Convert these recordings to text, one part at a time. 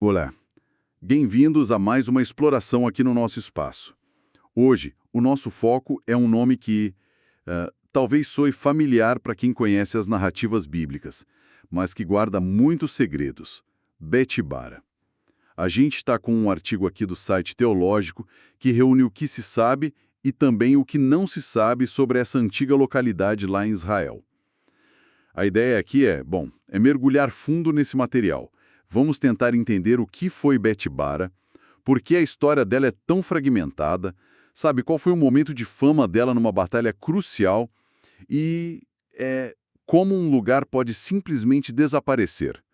Olá, bem-vindos a mais uma exploração aqui no nosso espaço. Hoje, o nosso foco é um nome que talvez soe familiar para quem conhece as narrativas bíblicas, mas que guarda muitos segredos. Betibara. A gente está com um artigo aqui do site teológico que reúne o que se sabe e também o que não se sabe sobre essa antiga localidade lá em Israel. A ideia aqui é mergulhar fundo nesse material. Vamos tentar entender o que foi Betibara, por que a história dela é tão fragmentada, sabe, qual foi o momento de fama dela numa batalha crucial e como um lugar pode simplesmente desaparecer.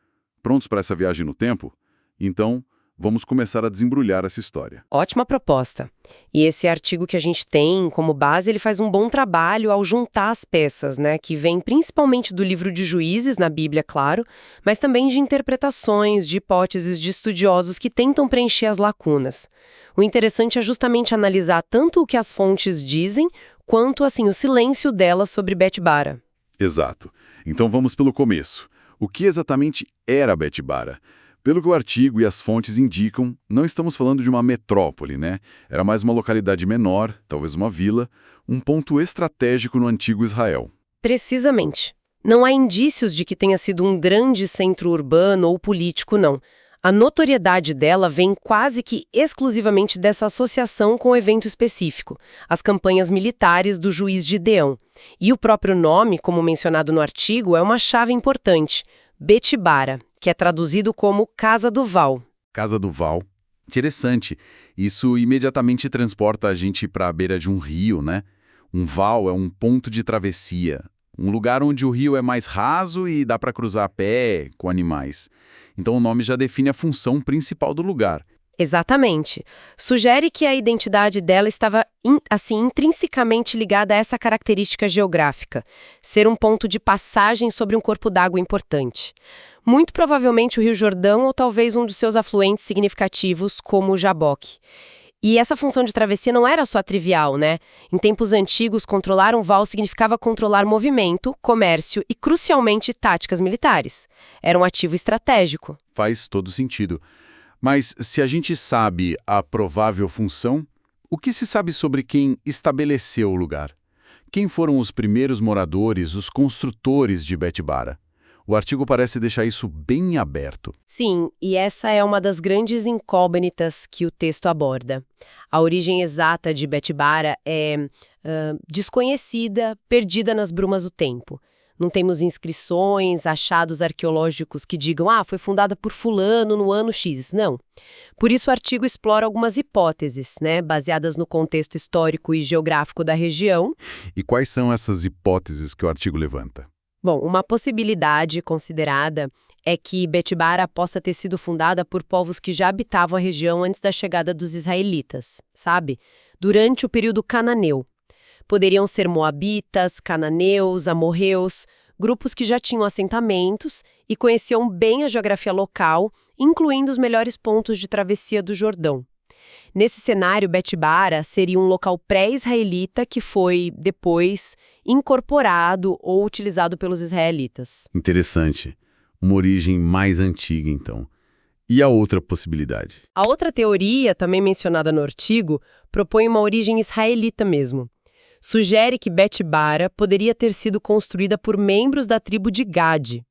Prontos para essa viagem no tempo? Então, vamos começar a desembrulhar essa história. Ótima proposta. E esse artigo que a gente tem como base, ele faz um bom trabalho ao juntar as peças, né, que vêm principalmente do livro de Juízes, na Bíblia, claro, mas também de interpretações, de hipóteses de estudiosos que tentam preencher as lacunas. O interessante é justamente analisar tanto o que as fontes dizem, quanto, assim, o silêncio delas sobre Betibara. Exato. Então vamos pelo começo. O que exatamente era Betibara? Pelo que o artigo e as fontes indicam, não estamos falando de uma metrópole, né? Era mais uma localidade menor, talvez uma vila, um ponto estratégico no antigo Israel. Precisamente. Não há indícios de que tenha sido um grande centro urbano ou político, não. A notoriedade dela vem quase que exclusivamente dessa associação com o evento específico, as campanhas militares do juiz Gideão. E o próprio nome, como mencionado no artigo, é uma chave importante, Betibara, que é traduzido como Casa do Val. Casa do Val. Interessante. Isso imediatamente transporta a gente para a beira de um rio, né? Um val é um ponto de travessia, um lugar onde o rio é mais raso e dá para cruzar a pé com animais. Então o nome já define a função principal do lugar. Exatamente. Sugere que a identidade dela estava, intrinsecamente ligada a essa característica geográfica, ser um ponto de passagem sobre um corpo d'água importante. Muito provavelmente o Rio Jordão ou talvez um dos seus afluentes significativos, como o Jaboque. E essa função de travessia não era só trivial, né? Em tempos antigos, controlar um val significava controlar movimento, comércio e, crucialmente, táticas militares. Era um ativo estratégico. Faz todo sentido. Mas se a gente sabe a provável função, o que se sabe sobre quem estabeleceu o lugar? Quem foram os primeiros moradores, os construtores de Betibara? O artigo parece deixar isso bem aberto. Sim, e essa é uma das grandes incógnitas que o texto aborda. A origem exata de Betibara é desconhecida, perdida nas brumas do tempo. Não temos inscrições, achados arqueológicos que digam foi fundada por fulano no ano X, não. Por isso o artigo explora algumas hipóteses, né, baseadas no contexto histórico e geográfico da região. E quais são essas hipóteses que o artigo levanta? Bom, uma possibilidade considerada é que Betibara possa ter sido fundada por povos que já habitavam a região antes da chegada dos israelitas, sabe? Durante o período cananeu. Poderiam ser moabitas, cananeus, amorreus, grupos que já tinham assentamentos e conheciam bem a geografia local, incluindo os melhores pontos de travessia do Jordão. Nesse cenário, Betibara seria um local pré-israelita que foi, depois, incorporado ou utilizado pelos israelitas. Interessante. Uma origem mais antiga, então. E a outra possibilidade? A outra teoria, também mencionada no artigo, propõe uma origem israelita mesmo. Sugere que Betibara poderia ter sido construída por membros da tribo de Gade,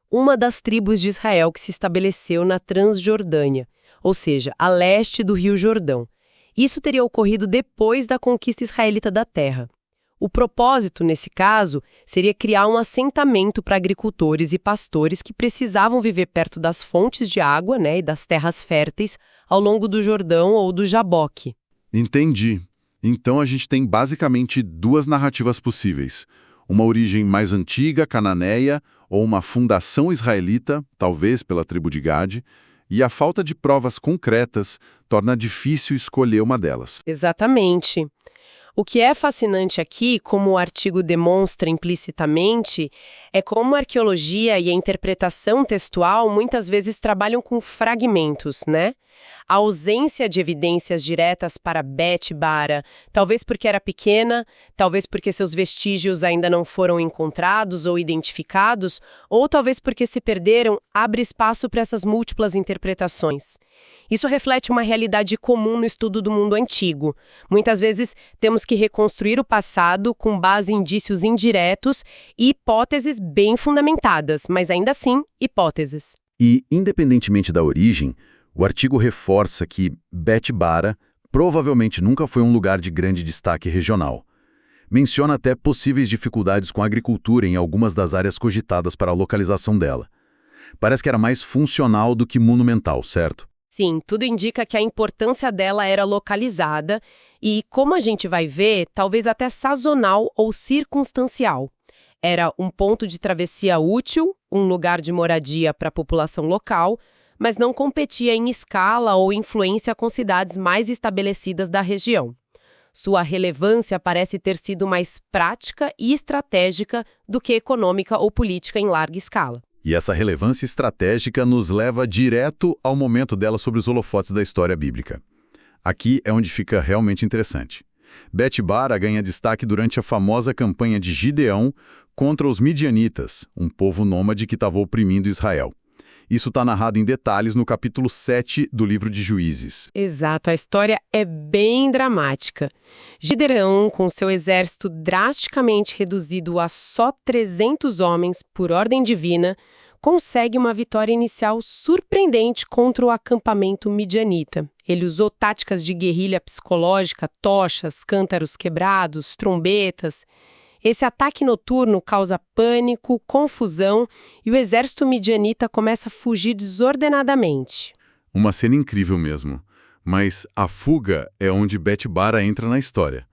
uma das tribos de Israel que se estabeleceu na Transjordânia, ou seja, a leste do Rio Jordão. Isso teria ocorrido depois da conquista israelita da terra. O propósito, nesse caso, seria criar um assentamento para agricultores e pastores que precisavam viver perto das fontes de água, né, e das terras férteis ao longo do Jordão ou do Jaboque. Entendi. Então a gente tem basicamente duas narrativas possíveis. Uma origem mais antiga, cananeia, ou uma fundação israelita, talvez pela tribo de Gade, e a falta de provas concretas torna difícil escolher uma delas. Exatamente. O que é fascinante aqui, como o artigo demonstra implicitamente, é como a arqueologia e a interpretação textual muitas vezes trabalham com fragmentos, né? A ausência de evidências diretas para Bete-Bara, talvez porque era pequena, talvez porque seus vestígios ainda não foram encontrados ou identificados, ou talvez porque se perderam, abre espaço para essas múltiplas interpretações. Isso reflete uma realidade comum no estudo do mundo antigo. Muitas vezes temos que reconstruir o passado com base em indícios indiretos e hipóteses bem fundamentadas, mas ainda assim, hipóteses. E, independentemente da origem, o artigo reforça que Bete-Bara provavelmente nunca foi um lugar de grande destaque regional. Menciona até possíveis dificuldades com a agricultura em algumas das áreas cogitadas para a localização dela. Parece que era mais funcional do que monumental, certo? Sim, tudo indica que a importância dela era localizada e, como a gente vai ver, talvez até sazonal ou circunstancial. Era um ponto de travessia útil, um lugar de moradia para a população local, mas não competia em escala ou influência com cidades mais estabelecidas da região. Sua relevância parece ter sido mais prática e estratégica do que econômica ou política em larga escala. E essa relevância estratégica nos leva direto ao momento dela sobre os holofotes da história bíblica. Aqui é onde fica realmente interessante. Bete-Bara ganha destaque durante a famosa campanha de Gideão contra os midianitas, um povo nômade que estava oprimindo Israel. Isso está narrado em detalhes no capítulo 7 do livro de Juízes. Exato, a história é bem dramática. Gideão, com seu exército drasticamente reduzido a só 300 homens por ordem divina, consegue uma vitória inicial surpreendente contra o acampamento midianita. Ele usou táticas de guerrilha psicológica, tochas, cântaros quebrados, trombetas. Esse ataque noturno causa pânico, confusão e o exército midianita começa a fugir desordenadamente. Uma cena incrível mesmo. Mas a fuga é onde Bete-Bara entra na história.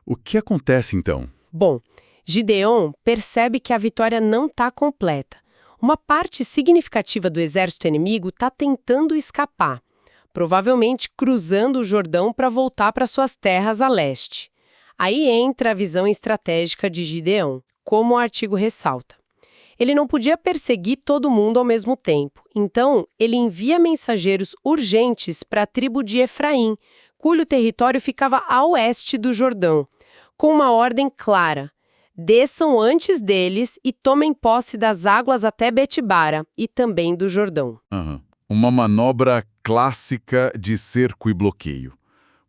O que acontece então? Bom, Gideão percebe que a vitória não está completa. Uma parte significativa do exército inimigo está tentando escapar, provavelmente cruzando o Jordão para voltar para suas terras a leste. Aí entra a visão estratégica de Gideão, como o artigo ressalta. Ele não podia perseguir todo mundo ao mesmo tempo, então ele envia mensageiros urgentes para a tribo de Efraim, cujo território ficava a oeste do Jordão, com uma ordem clara: desçam antes deles e tomem posse das águas até Bete-Bara e também do Jordão. Uma manobra clássica de cerco e bloqueio.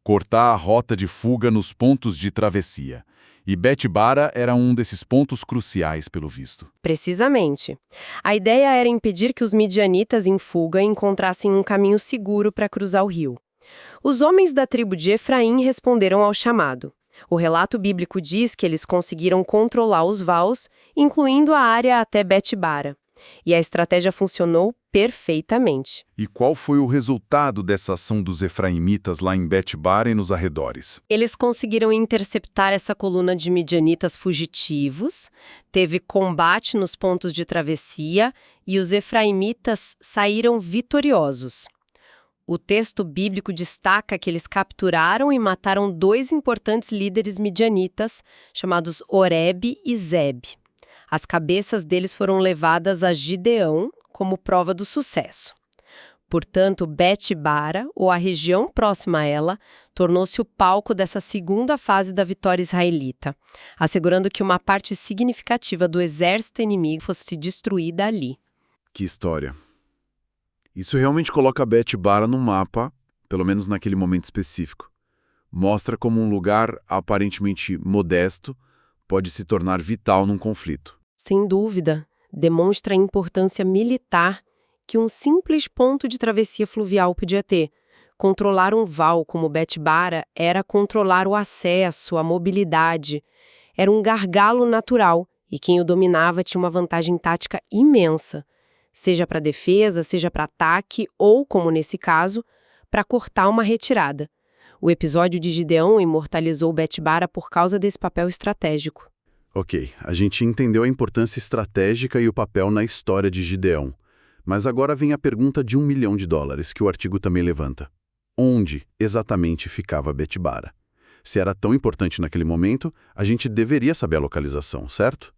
Cortar a rota de fuga nos pontos de travessia. E Bete-Bara era um desses pontos cruciais, pelo visto. Precisamente. A ideia era impedir que os midianitas em fuga encontrassem um caminho seguro para cruzar o rio. Os homens da tribo de Efraim responderam ao chamado. O relato bíblico diz que eles conseguiram controlar os vals, incluindo a área até Bete-Bara. E a estratégia funcionou perfeitamente. E qual foi o resultado dessa ação dos efraimitas lá em Bete-Bara e nos arredores? Eles conseguiram interceptar essa coluna de midianitas fugitivos, teve combate nos pontos de travessia e os efraimitas saíram vitoriosos. O texto bíblico destaca que eles capturaram e mataram 2 importantes líderes midianitas, chamados Oreb e Zeb. As cabeças deles foram levadas a Gideão como prova do sucesso. Portanto, Bete-Bara, ou a região próxima a ela, tornou-se o palco dessa segunda fase da vitória israelita, assegurando que uma parte significativa do exército inimigo fosse destruída ali. Que história. Isso realmente coloca Bete-Bara no mapa, pelo menos naquele momento específico. Mostra como um lugar aparentemente modesto pode se tornar vital num conflito. Sem dúvida, demonstra a importância militar que um simples ponto de travessia fluvial podia ter. Controlar um val como Bete-Bara era controlar o acesso, a mobilidade. Era um gargalo natural e quem o dominava tinha uma vantagem tática imensa, seja para defesa, seja para ataque ou, como nesse caso, para cortar uma retirada. O episódio de Gideão imortalizou Bete-Bara por causa desse papel estratégico. Ok, a gente entendeu a importância estratégica e o papel na história de Gideão. Mas agora vem a pergunta de $1 milhão que o artigo também levanta. Onde exatamente ficava Bete-Bara? Se era tão importante naquele momento, a gente deveria saber a localização, certo?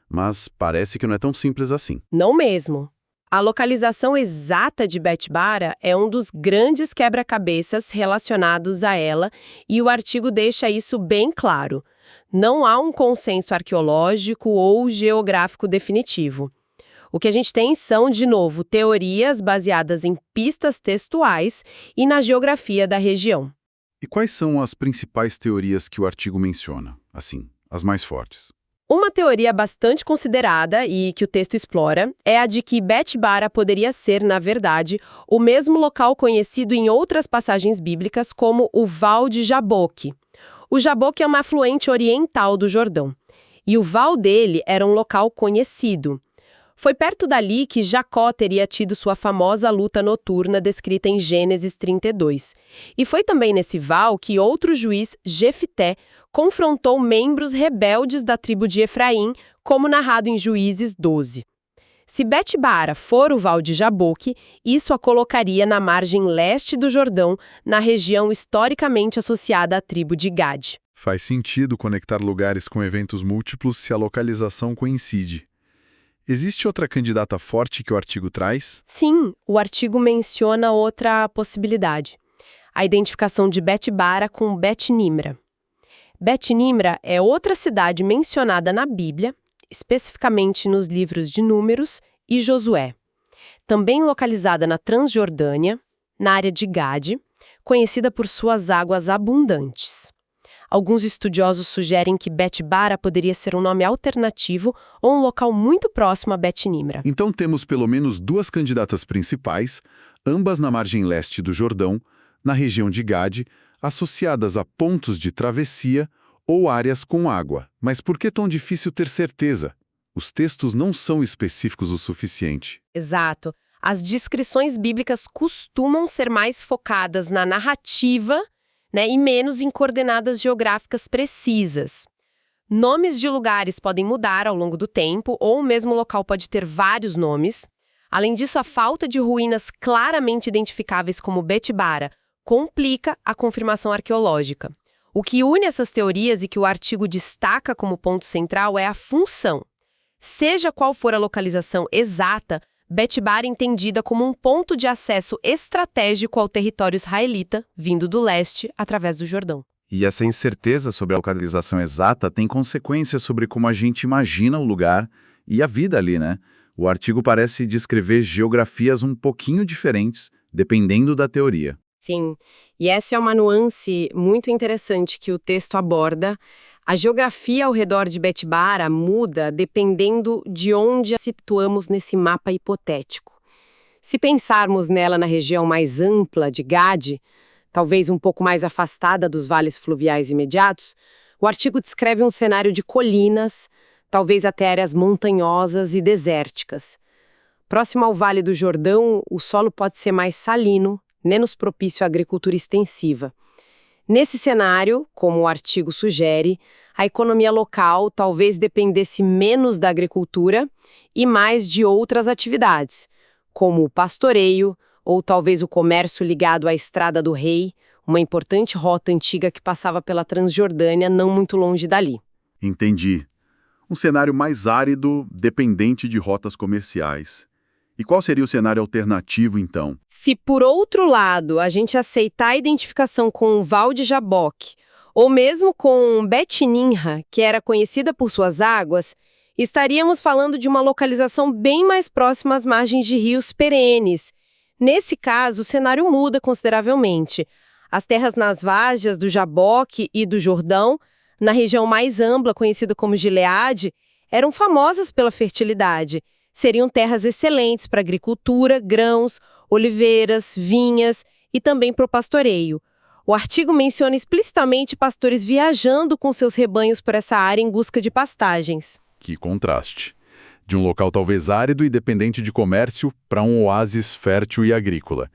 Mas parece que não é tão simples assim. Não mesmo. A localização exata de Betbara é um dos grandes quebra-cabeças relacionados a ela e o artigo deixa isso bem claro. Não há um consenso arqueológico ou geográfico definitivo. O que a gente tem são, de novo, teorias baseadas em pistas textuais e na geografia da região. E quais são as principais teorias que o artigo menciona? Assim, as mais fortes. Uma teoria bastante considerada e que o texto explora é a de que Betbara poderia ser, na verdade, o mesmo local conhecido em outras passagens bíblicas como o Val de Jaboque. O Jaboque é uma afluente oriental do Jordão, e o val dele era um local conhecido. Foi perto dali que Jacó teria tido sua famosa luta noturna descrita em Gênesis 32. E foi também nesse val que outro juiz, Jefté, confrontou membros rebeldes da tribo de Efraim, como narrado em Juízes 12. Se Betbara for o val de Jaboque, isso a colocaria na margem leste do Jordão, na região historicamente associada à tribo de Gade. Faz sentido conectar lugares com eventos múltiplos se a localização coincide. Existe outra candidata forte que o artigo traz? Sim, o artigo menciona outra possibilidade. A identificação de Betbara com Bet-Nimra. Bet-Nimra é outra cidade mencionada na Bíblia, especificamente nos livros de Números e Josué. Também localizada na Transjordânia, na área de Gade, conhecida por suas águas abundantes. Alguns estudiosos sugerem que Betbara poderia ser um nome alternativo ou um local muito próximo a Bet-Nimra. Então temos pelo menos duas candidatas principais, ambas na margem leste do Jordão, na região de Gade, associadas a pontos de travessia ou áreas com água. Mas por que tão difícil ter certeza? Os textos não são específicos o suficiente. Exato. As descrições bíblicas costumam ser mais focadas na narrativa, e menos em coordenadas geográficas precisas. Nomes de lugares podem mudar ao longo do tempo, ou o mesmo local pode ter vários nomes. Além disso, a falta de ruínas claramente identificáveis como Betbara complica a confirmação arqueológica. O que une essas teorias e que o artigo destaca como ponto central é a função. Seja qual for a localização exata, Betbara é entendida como um ponto de acesso estratégico ao território israelita, vindo do leste, através do Jordão. E essa incerteza sobre a localização exata tem consequências sobre como a gente imagina o lugar e a vida ali, né? O artigo parece descrever geografias um pouquinho diferentes, dependendo da teoria. Sim, e essa é uma nuance muito interessante que o texto aborda. A geografia ao redor de Betbara muda dependendo de onde a situamos nesse mapa hipotético. Se pensarmos nela na região mais ampla de Gade, talvez um pouco mais afastada dos vales fluviais imediatos, o artigo descreve um cenário de colinas, talvez até áreas montanhosas e desérticas. Próximo ao Vale do Jordão, o solo pode ser mais salino, menos propício à agricultura extensiva. Nesse cenário, como o artigo sugere, a economia local talvez dependesse menos da agricultura e mais de outras atividades, como o pastoreio ou talvez o comércio ligado à Estrada do Rei, uma importante rota antiga que passava pela Transjordânia não muito longe dali. Entendi. Um cenário mais árido, dependente de rotas comerciais. E qual seria o cenário alternativo, então? Se, por outro lado, a gente aceitar a identificação com o Val de Jaboque, ou mesmo com Bet-Nimra, que era conhecida por suas águas, estaríamos falando de uma localização bem mais próxima às margens de rios perenes. Nesse caso, o cenário muda consideravelmente. As terras nas várzeas do Jaboque e do Jordão, na região mais ampla, conhecida como Gileade, eram famosas pela fertilidade. Seriam terras excelentes para agricultura, grãos, oliveiras, vinhas e também para o pastoreio. O artigo menciona explicitamente pastores viajando com seus rebanhos por essa área em busca de pastagens. Que contraste. De um local talvez árido e dependente de comércio para um oásis fértil e agrícola.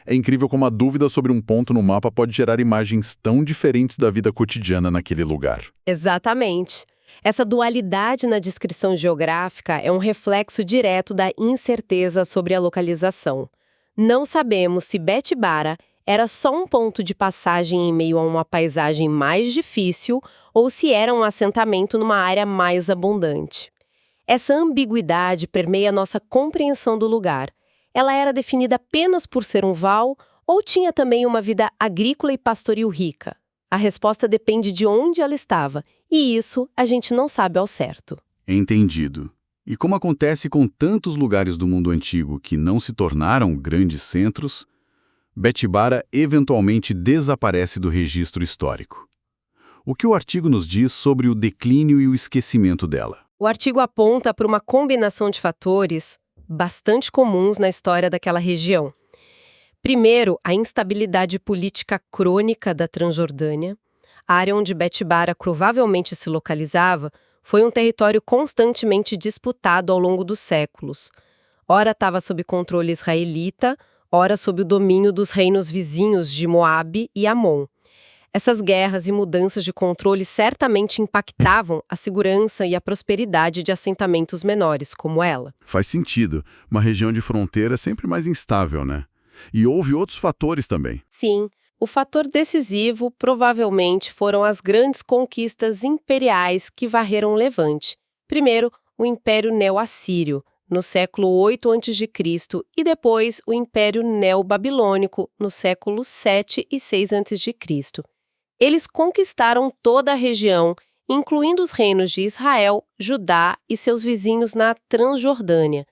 É incrível como a dúvida sobre um ponto no mapa pode gerar imagens tão diferentes da vida cotidiana naquele lugar. Exatamente. Essa dualidade na descrição geográfica é um reflexo direto da incerteza sobre a localização. Não sabemos se Betbara era só um ponto de passagem em meio a uma paisagem mais difícil ou se era um assentamento numa área mais abundante. Essa ambiguidade permeia nossa compreensão do lugar. Ela era definida apenas por ser um val ou tinha também uma vida agrícola e pastoril rica? A resposta depende de onde ela estava, e isso a gente não sabe ao certo. Entendido. E como acontece com tantos lugares do mundo antigo que não se tornaram grandes centros, Betibara eventualmente desaparece do registro histórico. O que o artigo nos diz sobre o declínio e o esquecimento dela? O artigo aponta para uma combinação de fatores bastante comuns na história daquela região. Primeiro, a instabilidade política crônica da Transjordânia. A área onde Betibara provavelmente se localizava foi um território constantemente disputado ao longo dos séculos. Ora estava sob controle israelita, ora sob o domínio dos reinos vizinhos de Moabe e Amon. Essas guerras e mudanças de controle certamente impactavam a segurança e a prosperidade de assentamentos menores como ela. Faz sentido. Uma região de fronteira é sempre mais instável, né? E houve outros fatores também. Sim, o fator decisivo provavelmente foram as grandes conquistas imperiais que varreram o Levante. Primeiro, o Império Neo-Assírio, no século 8 a.C., e depois o Império Neo-Babilônico, no século 7 e 6 a.C. Eles conquistaram toda a região, incluindo os reinos de Israel, Judá e seus vizinhos na Transjordânia.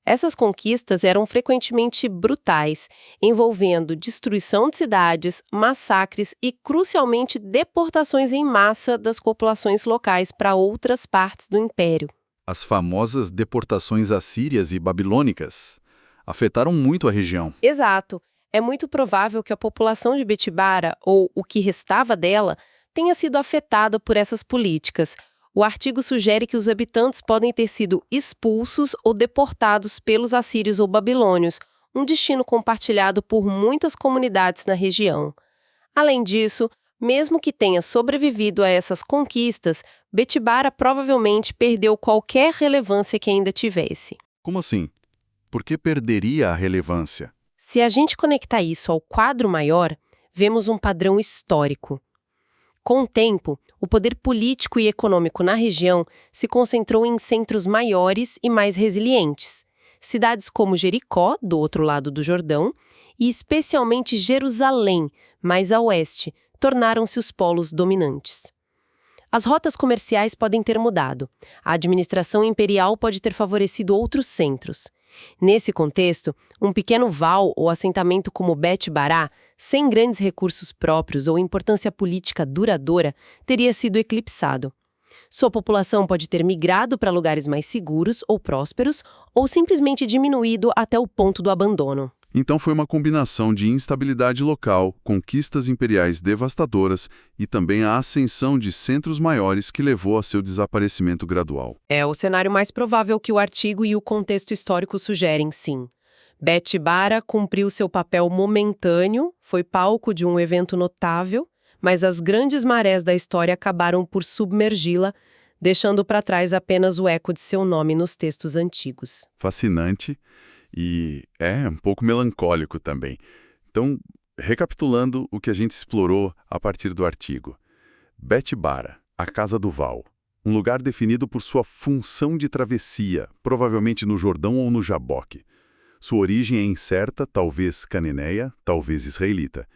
Essas conquistas eram frequentemente brutais, envolvendo destruição de cidades, massacres e, crucialmente, deportações em massa das populações locais para outras partes do império. As famosas deportações assírias e babilônicas afetaram muito a região. Exato. É muito provável que a população de Betibara, ou o que restava dela, tenha sido afetada por essas políticas. O artigo sugere que os habitantes podem ter sido expulsos ou deportados pelos assírios ou babilônios, um destino compartilhado por muitas comunidades na região. Além disso, mesmo que tenha sobrevivido a essas conquistas, Betibara provavelmente perdeu qualquer relevância que ainda tivesse. Como assim? Por que perderia a relevância? Se a gente conectar isso ao quadro maior, vemos um padrão histórico. Com o tempo, o poder político e econômico na região se concentrou em centros maiores e mais resilientes. Cidades como Jericó, do outro lado do Jordão, e especialmente Jerusalém, mais a oeste, tornaram-se os polos dominantes. As rotas comerciais podem ter mudado. A administração imperial pode ter favorecido outros centros. Nesse contexto, um pequeno val ou assentamento como Bet-Bará, sem grandes recursos próprios ou importância política duradoura, teria sido eclipsado. Sua população pode ter migrado para lugares mais seguros ou prósperos, ou simplesmente diminuído até o ponto do abandono. Então foi uma combinação de instabilidade local, conquistas imperiais devastadoras e também a ascensão de centros maiores que levou a seu desaparecimento gradual. É o cenário mais provável que o artigo e o contexto histórico sugerem, sim. Betibara cumpriu seu papel momentâneo, foi palco de um evento notável, mas as grandes marés da história acabaram por submergi-la, deixando para trás apenas o eco de seu nome nos textos antigos. Fascinante. E é um pouco melancólico também. Então, recapitulando o que a gente explorou a partir do artigo. Betibara, a Casa do Val. Um lugar definido por sua função de travessia, provavelmente no Jordão ou no Jaboque. Sua origem é incerta, talvez cananeia, talvez israelita.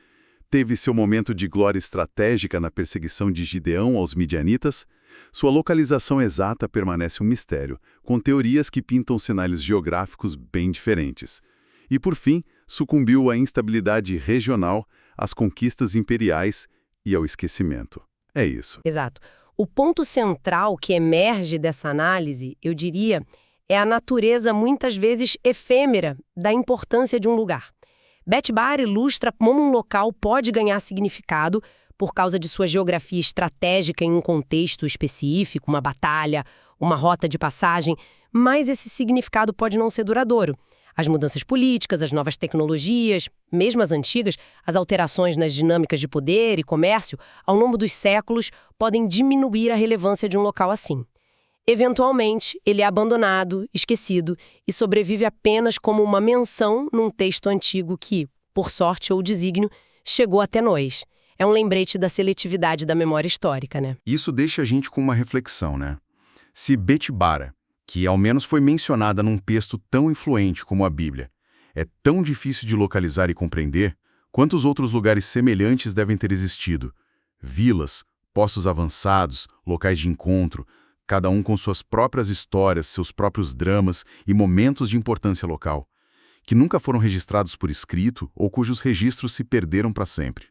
Teve seu momento de glória estratégica na perseguição de Gideão aos midianitas. Sua localização exata permanece um mistério, com teorias que pintam cenários geográficos bem diferentes. E, por fim, sucumbiu à instabilidade regional, às conquistas imperiais e ao esquecimento. É isso. Exato. O ponto central que emerge dessa análise, eu diria, é a natureza muitas vezes efêmera da importância de um lugar. Betibara ilustra como um local pode ganhar significado por causa de sua geografia estratégica em um contexto específico, uma batalha, uma rota de passagem, mas esse significado pode não ser duradouro. As mudanças políticas, as novas tecnologias, mesmo as antigas, as alterações nas dinâmicas de poder e comércio, ao longo dos séculos, podem diminuir a relevância de um local assim. Eventualmente, ele é abandonado, esquecido e sobrevive apenas como uma menção num texto antigo que, por sorte ou desígnio, chegou até nós. É um lembrete da seletividade da memória histórica, né? Isso deixa a gente com uma reflexão, né? Se Betibara, que ao menos foi mencionada num texto tão influente como a Bíblia, é tão difícil de localizar e compreender, quantos outros lugares semelhantes devem ter existido? Vilas, postos avançados, locais de encontro, cada um com suas próprias histórias, seus próprios dramas e momentos de importância local, que nunca foram registrados por escrito ou cujos registros se perderam para sempre.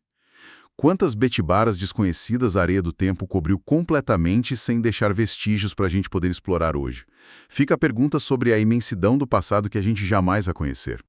Quantas Betibaras desconhecidas a areia do tempo cobriu completamente sem deixar vestígios para a gente poder explorar hoje? Fica a pergunta sobre a imensidão do passado que a gente jamais vai conhecer.